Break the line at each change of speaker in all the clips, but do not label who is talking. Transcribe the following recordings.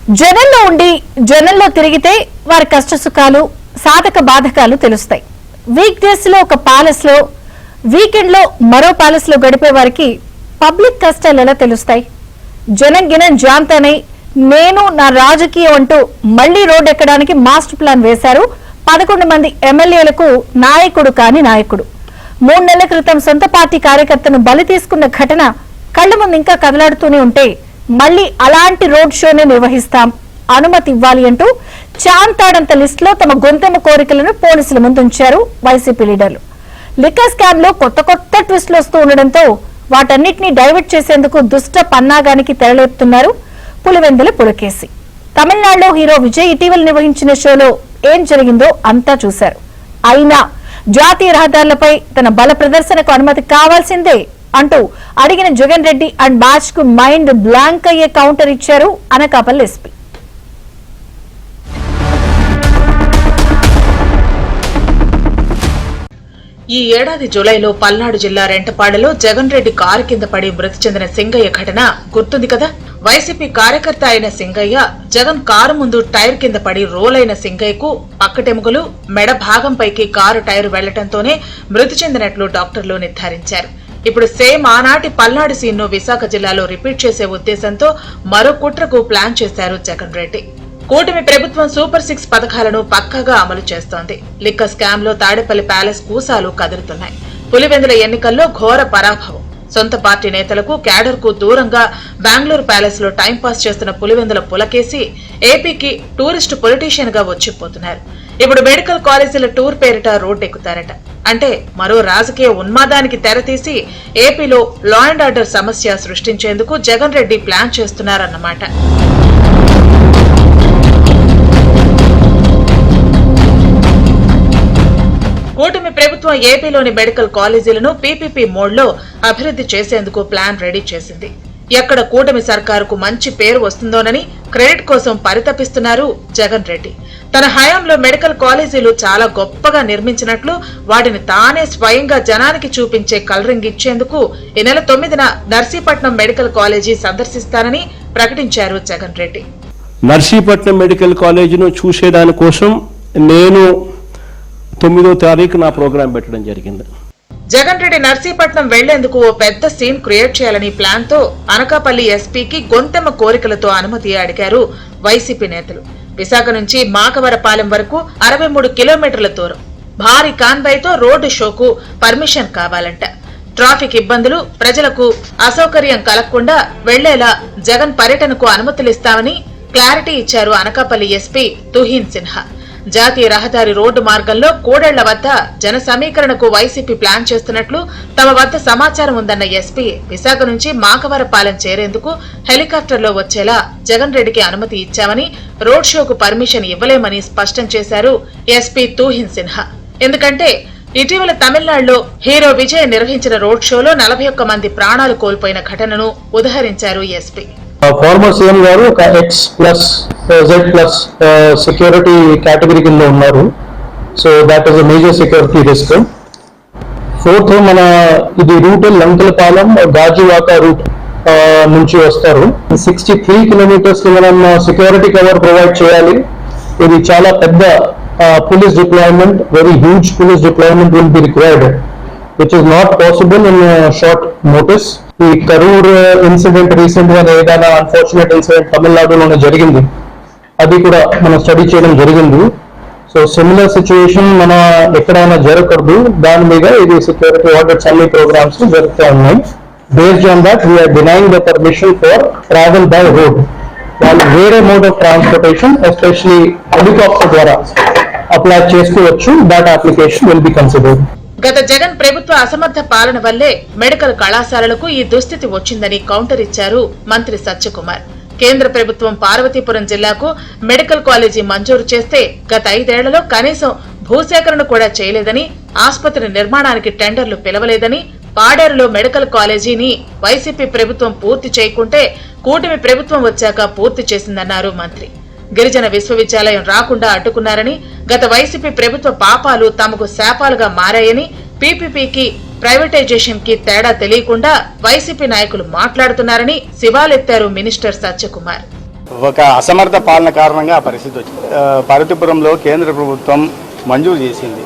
జనంలో ఉండి జనంలో తిరిగితే వారి కష్టసుఖాలు సాధక బాధకాలు తెలుస్తాయి. వీక్ డేస్ లో ఒక ప్యాలెస్ లో, వీకెండ్ లో మరో ప్యాలెస్ లో గడిపే వారికి పబ్లిక్ కష్టాలు ఎలా తెలుస్తాయి? జనం గినం జాంతనై నేను నా రాజకీయం అంటూ మళ్లీ రోడ్ ఎక్కడానికి మాస్టర్ ప్లాన్ వేశారు 11 మంది ఎమ్మెల్యేలకు నాయకుడు కాని నాయకుడు. 3 నెలల క్రితం సొంత పార్టీ కార్యకర్తను బలి తీసుకున్న ఘటన కళ్ల ముందు ఇంకా కదలాడుతూనే ఉంటే మళ్లీ అలాంటి రోడ్ షోనే నిర్వహిస్తాం, అనుమతి ఇవ్వాలి అంటూ చాంతాడంత లిస్ట్ లో తమ గొంతెమ్మ కోరికలను పోలీసుల ముందుంచారు వైసీపీ లీడర్లు. లిక్కర్ స్కామ్ లో కొత్త ట్విస్టులు వస్తూ ఉండడంతో వాటన్నిటినీ డైవర్ట్ చేసేందుకు దుష్ట పన్నాగానికి తెరలేపుతున్నారు పులివెందుల పులకేసి. తమిళనాడులో హీరో విజయ్ ఇటీవల నిర్వహించిన షోలో ఏం జరిగిందో అంతా చూశారు. అయినా జాతీయ రహదారులపై తన బల ప్రదర్శనకు అనుమతి కావాల్సిందే అంటూ అడిగిన జగన్ రెడ్డి అండ్ బ్యాచ్ కు మైండ్ బ్లాంక్ అయ్యే కౌంటర్ ఇచ్చారు అనకాపల్లి ఎస్పీ.
ఈ ఏడాది జూలైలో పల్నాడు జిల్లా రెంటపాడలో జగన్ రెడ్డి కారు కింద పడి మృతి చెందిన సింగయ్య ఘటన గుర్తుంది కదా. వైసీపీ కార్యకర్త అయిన సింగయ్య జగన్ కారు ముందు టైర్ కింద పడి రోల్ అయిన సింగయ్యకు పక్కటెముకలు, మెడ భాగంపైకి కారు టైరు వెళ్లటంతోనే మృతి చెందినట్లు డాక్టర్లు నిర్ధారించారు. ఇప్పుడు సేమ్ ఆనాటి పల్నాడు సీన్ ను విశాఖ జిల్లాలో రిపీట్ చేసే ఉద్దేశంతో మరో కుట్రకు ప్లాన్ చేశారు జగన్ రెడ్డి. కూటమి ప్రభుత్వం సూపర్ 6 పథకాలను పక్కాగా అమలు చేస్తోంది. లిక్కర్ స్కామ్ లో తాడేపల్లి ప్యాలెస్ కూసాలు కదులుతున్నాయి. పులివెందుల ఎన్నికల్లో ఘోర పరాభవం. సొంత పార్టీ నేతలకు క్యాడర్ కు దూరంగా బెంగళూరు ప్యాలెస్ లో టైంపాస్ చేస్తున్న పులివెందుల పులకేసి ఏపీకి టూరిస్టు పొలిటీషియన్ గా వచ్చిపోతున్నారు. ఇప్పుడు మెడికల్ కాలేజీల టూర్ పేరిట రోడ్డెక్కుతారట. అంటే మరో రాజకీయ ఉన్మాదానికి తెరతీసి ఏపీలో లా అండ్ ఆర్డర్ సమస్య సృష్టించేందుకు జగన్ రెడ్డి ప్లాన్ చేస్తున్నారన్నమాట. కూటమి ప్రభుత్వం ఏపీలోని మెడికల్ కాలేజీలను పీపీపీ మోడ్లో అభివృద్ధి చేసేందుకు ప్లాన్ రెడీ చేసింది. ఎక్కడ కూటమి సర్కారుకు మంచి పేరు వస్తుందోనని క్రెడిట్ కోసం పరితపిస్తున్నారు జగన్ రెడ్డి. తన హయాంలో మెడికల్ కాలేజీలు చాలా గొప్పగా నిర్మించినట్లు వాటిని తానే స్వయంగా జనానికి చూపించే కలరింగ్ ఇచ్చేందుకు ఈ నెల 9న నర్సీపట్నం మెడికల్ కాలేజీ సందర్శిస్తానని ప్రకటించారు జగన్ రెడ్డి.
నర్సీపట్నం మెడికల్ కాలేజీను చూసేదాని కోసం నేను 9వ తారీఖు నా ప్రోగ్రాం పెట్టడం జరిగింది.
జగన్ రెడ్డి నర్సీపట్నం వెళ్లేందుకు ఓ పెద్ద సీన్ క్రియేట్ చేయాలని ప్లాన్ తో అనకాపల్లి ఎస్పీకి గొంతెమ్మ కోరికలతో అనుమతి అడిగారు వైసీపీ నేతలు. విశాఖ నుంచి మాకవరపాలెం వరకు 63 కిలోమీటర్ల దూరం. భారీ కాన్వాయ్తో రోడ్డు షోకు పర్మిషన్ కావాలంట. ట్రాఫిక్ ఇబ్బందులు, ప్రజలకు అసౌకర్యం కలగకుండా వెళ్లేలా జగన్ పర్యటనకు అనుమతులిస్తామని క్లారిటీ ఇచ్చారు అనకాపల్లి ఎస్పీ తుహీన్ సిన్హా. జాతీయ రహదారి రోడ్డు మార్గంలో కూడళ్ల వద్ద జన సమీకరణకు వైసీపీ ప్లాన్ చేస్తున్నట్లు తమ వద్ద సమాచారం ఉందన్న ఎస్పీ విశాఖ నుంచి మాకవరపాలెం చేరేందుకు హెలికాప్టర్లో వచ్చేలా జగన్ రెడ్డికి అనుమతి ఇచ్చామని, రోడ్ షోకు పర్మిషన్ ఇవ్వలేమని స్పష్టం చేశారు ఎస్పీ తుహీన్ సిన్హా. ఎందుకంటే ఇటీవల తమిళనాడులో హీరో విజయ్ నిర్వహించిన రోడ్ షోలో 41 మంది ప్రాణాలు కోల్పోయిన ఘటనను ఉదహరించారు ఎస్పీ.
ఫార్మర్ సీఎం గారు ఒక X+Z+ సెక్యూరిటీ కేటగిరీ కింద ఉన్నారు. So that is a major security risk. 4th మన ఇది రూట్ లంకలపాలెం గాజువాక రూట్ నుంచి వస్తారు. 63 కిలోమీటర్స్ కి మనం సెక్యూరిటీ కవర్ ప్రొవైడ్ చేయాలి. ఇది చాలా పెద్ద police deployment, very huge police deployment will be required, which is not possible in short notice. ఈ కరూర్ ఇన్సిడెంట్ రీసెంట్ గా ఏదైనా అన్ఫార్చునేట్ ఇన్సిడెంట్ తమిళనాడులోనే జరిగింది, అది కూడా మనం స్టడీ చేయడం జరిగింది. సో సిమిలర్ సిచ్యువేషన్ మన ఎక్కడైనా జరగకూడదు, దాని మీద ఇది సెక్యూరిటీ ఆడిట్స్ అన్ని ప్రోగ్రామ్స్ జరుగుతూ ఉన్నాయి. Based on that we are denying the permission for travel by road. వాళ్ళు వేరే mode of transportation especially helicopter ద్వారా అప్లై చేసుకోవచ్చు. That application will be considered.
గత జగన్ ప్రభుత్వ అసమర్థ పాలన వల్లే మెడికల్ కళాశాలలకు ఈ దుస్థితి వచ్చిందని కౌంటర్ ఇచ్చారు మంత్రి సత్యకుమార్. కేంద్ర ప్రభుత్వం పార్వతీపురం జిల్లాకు మెడికల్ కాలేజీ మంజూరు చేస్తే గత 5 ఏళ్లలో కనీసం భూసేకరణ కూడా చేయలేదని, ఆసుపత్రి నిర్మాణానికి టెండర్లు పిలవలేదని, పాడేరులో మెడికల్ కాలేజీని వైసీపీ ప్రభుత్వం పూర్తి చేయకుంటే కూటమి ప్రభుత్వం వచ్చాక పూర్తి చేసిందన్నారు మంత్రి. గిరిజన విశ్వవిద్యాలయం రాకుండా అడ్డుకున్నారని, గత వైసీపీ ప్రభుత్వ పాపాలు తమకు శాపాలుగా మారాయని, పీపీపీకి ప్రైవేటైజేషన్ కి తేడా తెలియకుండా వైసీపీ నాయకులు మాట్లాడుతున్నారని శివాలెత్తారు మినిస్టర్ సత్యకుమార్.
ఒక అసమర్థ పాలన కారణంగా ఆ పరిస్థితి వచ్చింది. పార్వతీపురంలో కేంద్ర ప్రభుత్వం మంజూరు చేసింది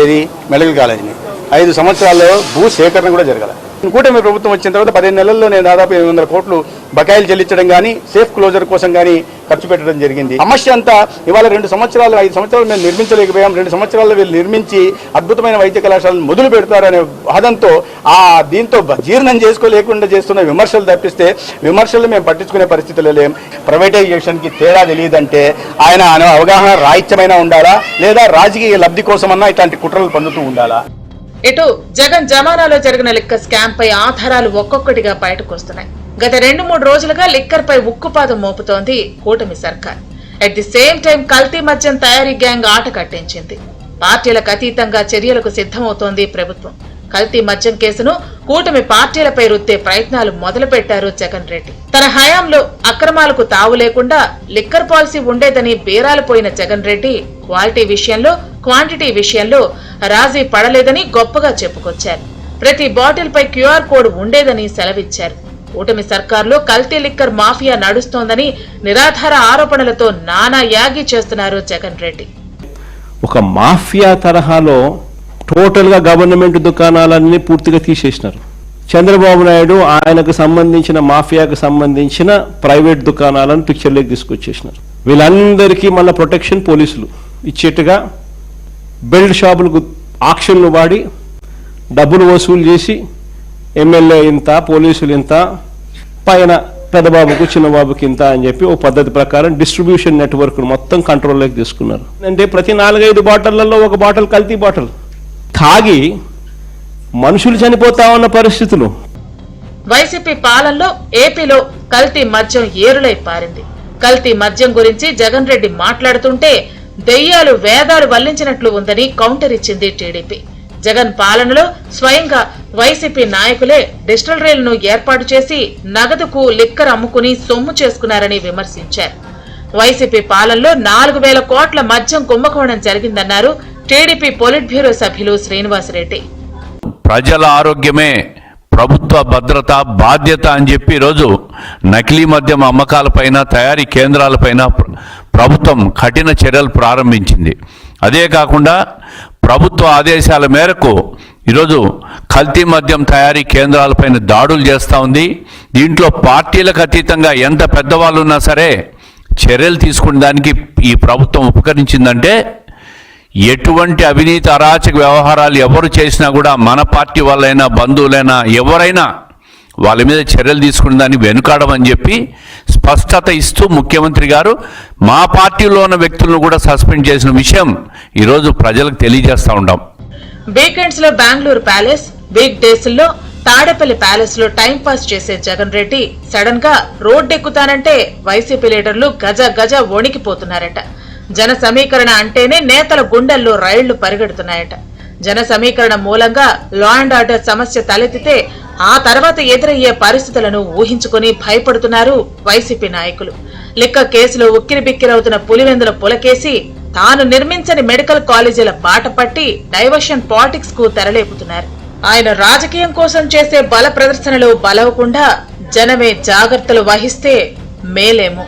ఏది మెడికల్ కాలేజీని. 5 సంవత్సరాల్లో భూ సేకరణ కూడా జరగాలి. కూటమి ప్రభుత్వం వచ్చిన తర్వాత 15 నెలల్లో నేను దాదాపు 800 కోట్లు బకాయిలు చెల్లించడం కానీ సేఫ్ క్లోజర్ కోసం కానీ ఖర్చు పెట్టడం జరిగింది. సమస్య అంతా ఇవాళ 2 సంవత్సరాలు 5 సంవత్సరాలు మేము నిర్మించలేకపోయాం. 2 సంవత్సరాల్లో వీళ్ళు నిర్మించి అద్భుతమైన వైద్య కళాశాలను మొదలు పెడతారనే వాదంతో దీంతో జీర్ణం చేసుకోలేకుండా చేస్తున్న విమర్శలు తప్పిస్తే విమర్శలు మేము పట్టించుకునే పరిస్థితులు లేం. ప్రైవేటైజేషన్కి తేడా తెలియదంటే ఆయన అవగాహన రాహిత్యమైన ఉండాలా లేదా రాజకీయ లబ్ధి కోసమన్నా ఇట్లాంటి కుట్రలు పన్నుతూ ఉండాలా?
ఇటు జగన్ జమానాలో జరిగిన లిక్కర్ స్కామ్ పై ఆధారాలు ఒక్కొక్కటిగా బయటకు వస్తున్నాయి. గత 2-3 రోజులుగా లిక్కర్ పై ఉక్కుపాదం మోపుతోంది కూటమి సర్కార్. అట్ ది సేమ్ టైం కల్తీ మద్యం తయారీ గ్యాంగ్ ఆట కట్టించింది. పార్టీలకు అతీతంగా చర్యలకు సిద్ధమవుతోంది ప్రభుత్వం. కల్తీ మద్యం కేసును కూటమి పార్టీలపై రుద్దే ప్రయత్నాలు మొదలుపెట్టారు జగన్ రెడ్డి. తన హయాంలో అక్రమాలకు తావు లేకుండా లిక్కర్ పాలసీ ఉండేదని బేరాలు పోయిన జగన్ రెడ్డి క్వాలిటీ విషయంలో క్వాంటిటీ విషయంలో రాజీ పడలేదని గొప్పగా చెప్పుకొచ్చారు. ప్రతి బాటిల్ పై క్యూఆర్ కోడ్ ఉండేదని సెలవిచ్చారు. కూటమి సర్కార్లో కల్తీ లిక్కర్ మాఫియా నడుస్తోందని నిరాధార ఆరోపణలతో నానా యాగి చేస్తున్నారు జగన్ రెడ్డి.
ఒక మాఫియా తరహాలో టోటల్గా గవర్నమెంట్ దుకాణాలన్నీ పూర్తిగా తీసేసినారు. చంద్రబాబు నాయుడు ఆయనకు సంబంధించిన మాఫియాకు సంబంధించిన ప్రైవేట్ దుకాణాలను పిక్చర్లోకి తీసుకొచ్చేసినారు. వీళ్ళందరికీ మళ్ళీ ప్రొటెక్షన్ పోలీసులు ఇచ్చేట్టుగా బెల్ట్ షాపులకు ఆక్షన్లు వాడి డబ్బులు వసూలు చేసి ఎమ్మెల్యే ఇంత పోలీసులు ఇంత పైన పెద్దబాబుకు చిన్నబాబుకి ఇంత అని చెప్పి ఓ పద్ధతి ప్రకారం డిస్ట్రిబ్యూషన్ నెట్వర్క్ మొత్తం కంట్రోల్లోకి తీసుకున్నారు. అంటే ప్రతి 4-5 బాటిళ్లలో ఒక బాటిల్ కల్తీ బాటిల్ తాగి మనుషులు చనిపోతా ఉన్న పరిస్థితులు.
వైసీపీ పాలనలో ఏపీలో కల్తీ మద్యం ఏరులై పారింది. కల్తీ మద్యం గురించి జగన్ రెడ్డి మాట్లాడుతుంటే దెయ్యాలు వేదాలు వల్లించినట్లు ఉందని కౌంటర్ ఇచ్చింది టీడీపీ. జగన్ పాలనలో స్వయంగా వైసీపీ నాయకులే డిస్టిలరీలను ఏర్పాటు చేసి నగదుకు లిక్కర్ అమ్ముకుని సొమ్ము చేసుకున్నారని విమర్శించారు. వైసీపీ పాలనలో 4,000 కోట్ల మద్యం కుంభకోణం జరిగిందన్నారు టీడీపీ పొలిట్ బ్యూరో సభ్యులు శ్రీనివాసరెడ్డి.
ప్రజల ఆరోగ్యమే ప్రభుత్వ భద్రత బాధ్యత అని చెప్పి ఈరోజు నకిలీ మద్యం అమ్మకాలపైన తయారీ కేంద్రాలపైన ప్రభుత్వం కఠిన చర్యలు ప్రారంభించింది. అదే కాకుండా ప్రభుత్వ ఆదేశాల మేరకు ఈరోజు కల్తీ మద్యం తయారీ కేంద్రాలపైన దాడులు చేస్తూ ఉంది. దీంట్లో పార్టీలకు అతీతంగా ఎంత పెద్దవాళ్ళు ఉన్నా సరే చర్యలు తీసుకునే దానికి ఈ ప్రభుత్వం ఉపకరించిందంటే ఎటువంటి అవినీతి అరాచక వ్యవహారాలు ఎవరు చేసినా కూడా మన పార్టీ వాళ్ళైనా బంధువులైనా ఎవరైనా వాళ్ళ మీద చర్యలు తీసుకునే దాన్ని వెనుకాడమని చెప్పి స్పష్టత ఇస్తూ ముఖ్యమంత్రి గారు మా పార్టీలో ఉన్న వ్యక్తులను కూడా సస్పెండ్ చేసిన విషయం ఈరోజు ప్రజలకు తెలియజేస్తూ ఉంటాం.
వీకెండ్స్ లో బెంగళూరు ప్యాలెస్, వీక్ డేస్ లో తాడేపల్లి ప్యాలెస్ లో టైం పాస్ చేసే జగన్ రెడ్డి సడన్ గా రోడ్డెక్కుతానంటే వైసీపీ లీడర్లు గజ గజ వణికిపోతున్నారట. జన సమీకరణ అంటేనే నేతల గుండెల్లో రైళ్లు పరిగెడుతున్నాయట. జన సమీకరణ మూలంగా లా అండ్ ఆర్డర్ సమస్య తలెత్తితే ఆ తర్వాత ఎదురయ్యే పరిస్థితులను ఊహించుకుని భయపడుతున్నారు వైసీపీ నాయకులు. లిక్క కేసులో ఉక్కిరిబిక్కిరవుతున్న పులివెందుల పులకేసి తాను నిర్మించని మెడికల్ కాలేజీల బాట పట్టి డైవర్షన్ పాలిటిక్స్ కు తెరలేపుతున్నారు. ఆయన రాజకీయం కోసం చేసే బల ప్రదర్శనలు బలవకుండా జనమే జాగ్రత్తలు వహిస్తే మేలేమో.